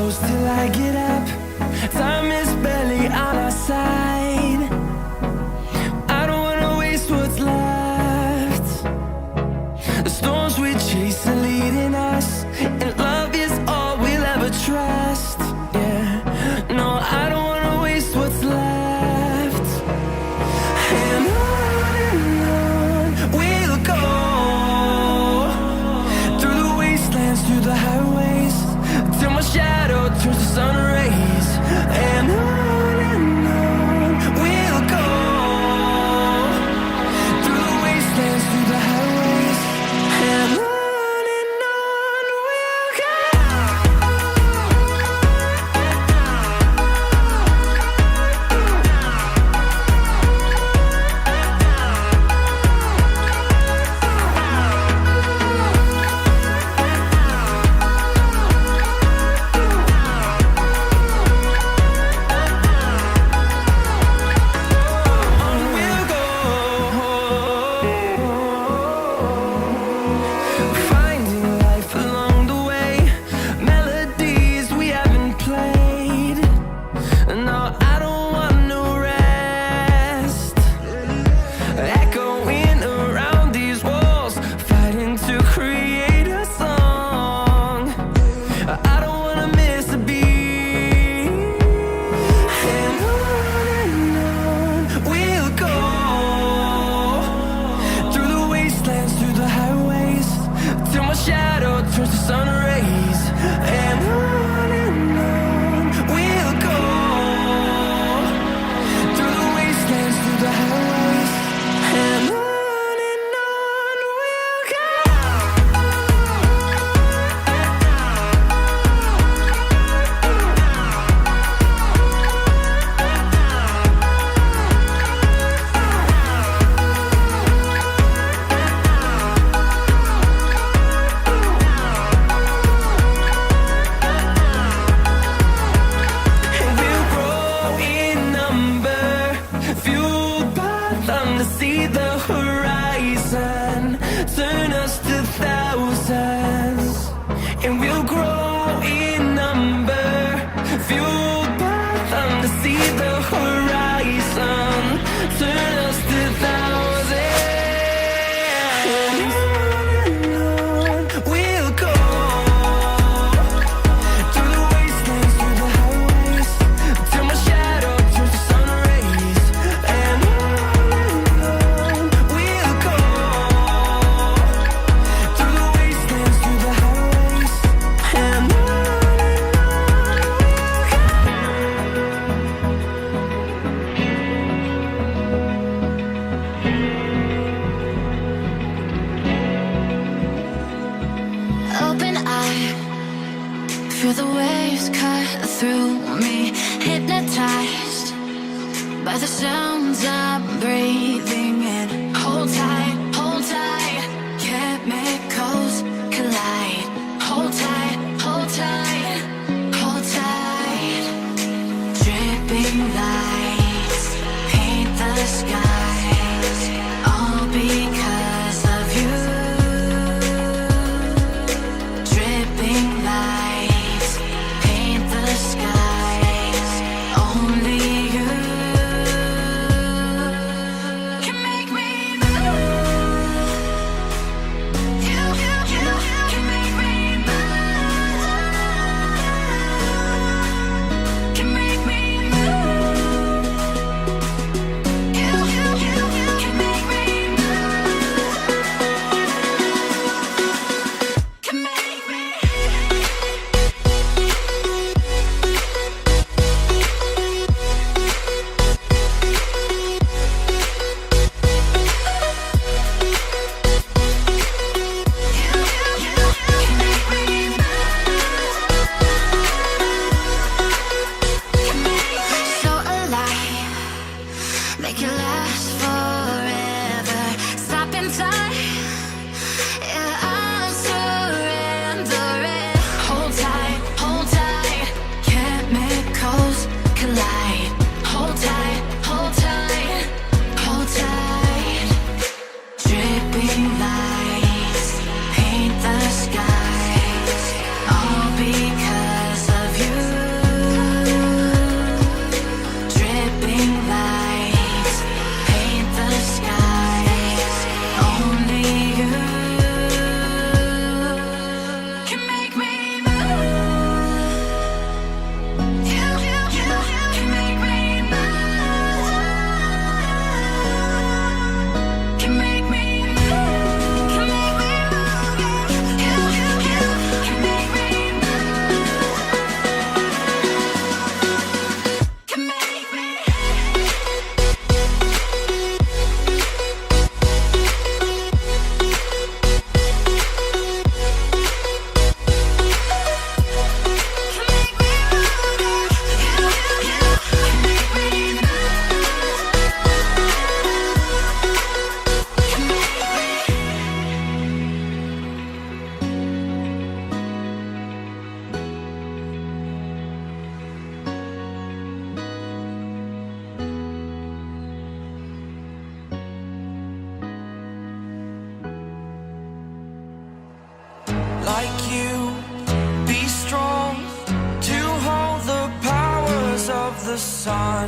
close till I get up. Time is barely on our side. I don't wanna waste what's left. The storms we chase are leading us, and love is all we'll ever trust. Yeah, no, I don't wanna waste what's left. And on we'll go, through the wastelands, through the highways, till my shadow turns to sun rays. And on we'll go, through the wastelands, through the highways, and on we'll go. Finding life along the way, melodies we haven't played. No, I don't want no rest. Echoing around these walls, fighting to create a song. I don't wanna miss a beat. And on we'll go, through the wastelands, through the highways, till my shadow turns to sun rays. And on we'll go, through the wastelands, through the highways, and on we'll go. And we'll grow in number, fueled by them to see the horizon, turn us to thousands. And we'll grow in number, fueled by them to see the horizon, turn us to thousands. And on we'll go, through the wastelands, through the highways, till my shadow turns to sun rays. And on we'll go, through the wastelands, through the highways, and on we'll go. Open eye, feel the waves cut through me, hypnotized by the sounds I'm breathing in. Hold tight, chemicals collide. Hold tight, hold tight, hold tight. Dripping lights paint the skies, all because of you. Dripping lights paint the skies, only you can make me move. You can make me move. Can make me move. You like you. Be strong to hold the powers of the sun.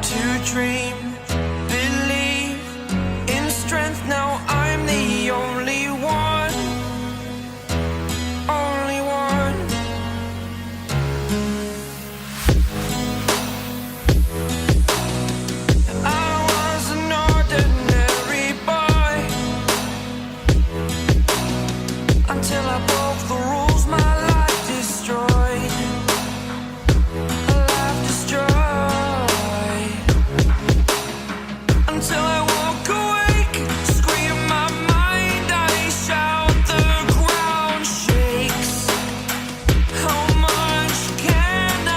To dream, believe in strength. Now I'm the only one, only one. I was an ordinary boy until I broke the rules. My life destroyed, a life destroyed. Until I walk awake, scream my mind, I shout, the ground shakes. How much can I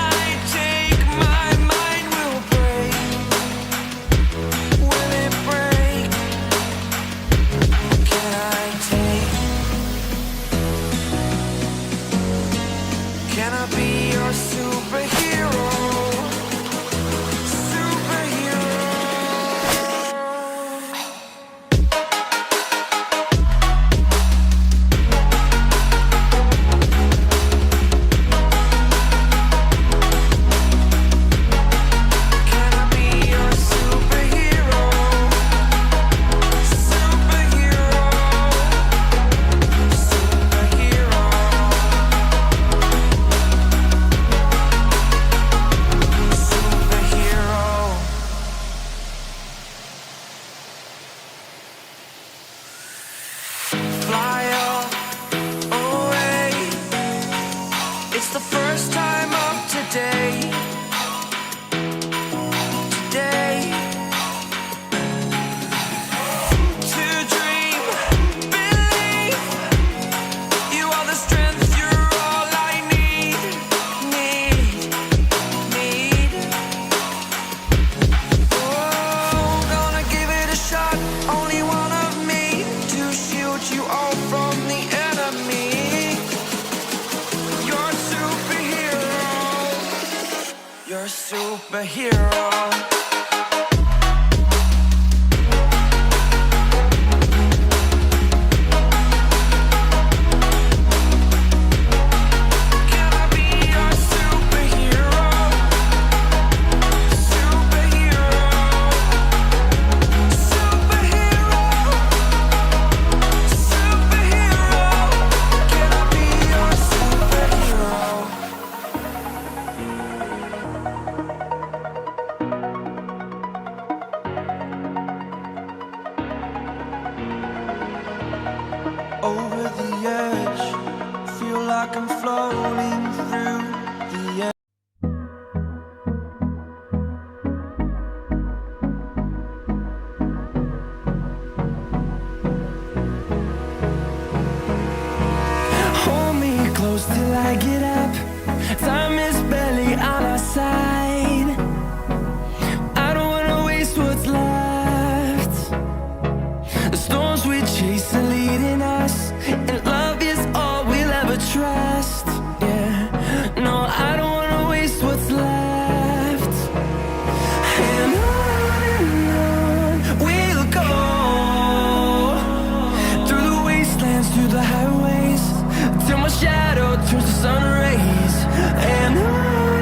take? My mind will break. Will it break? Can I take? Can I be your superhero? Superhero. Can I be your superhero? Superhero. Superhero. Superhero. Fly away. It's the first time of today. Today. To dream, believe. You are the strength, you're all I need. Need. Oh, gonna give it a shot. Only one of me to shield you all from the enemy. You're a superhero. You're a superhero. Can I be your superhero? Superhero. Superhero. Superhero. Can I be your superhero? Over the edge, feel like I'm floating through the air. Hold me close till I get up. Time is barely on our side. I don't wanna waste what's left. The storms we chase are leading us, and love is all we'll ever trust. Yeah, no, I don't wanna waste what's left. And on we'll go, through the wastelands, through the highways, till my shadow turns to sun rays. And on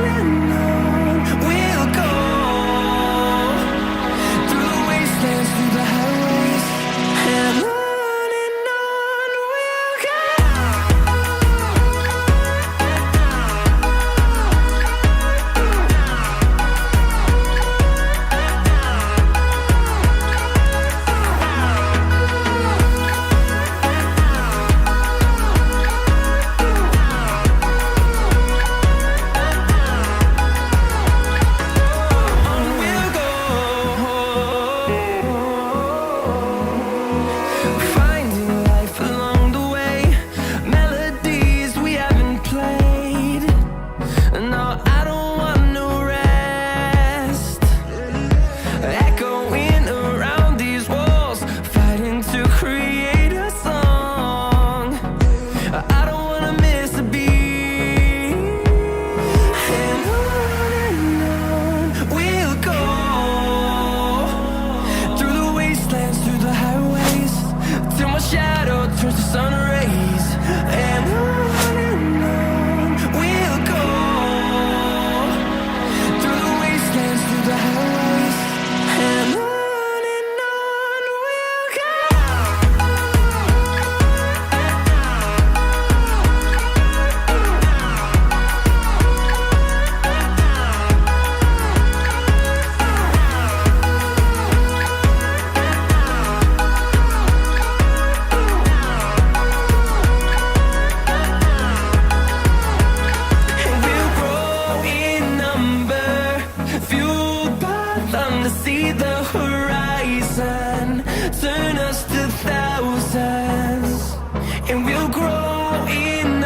grow in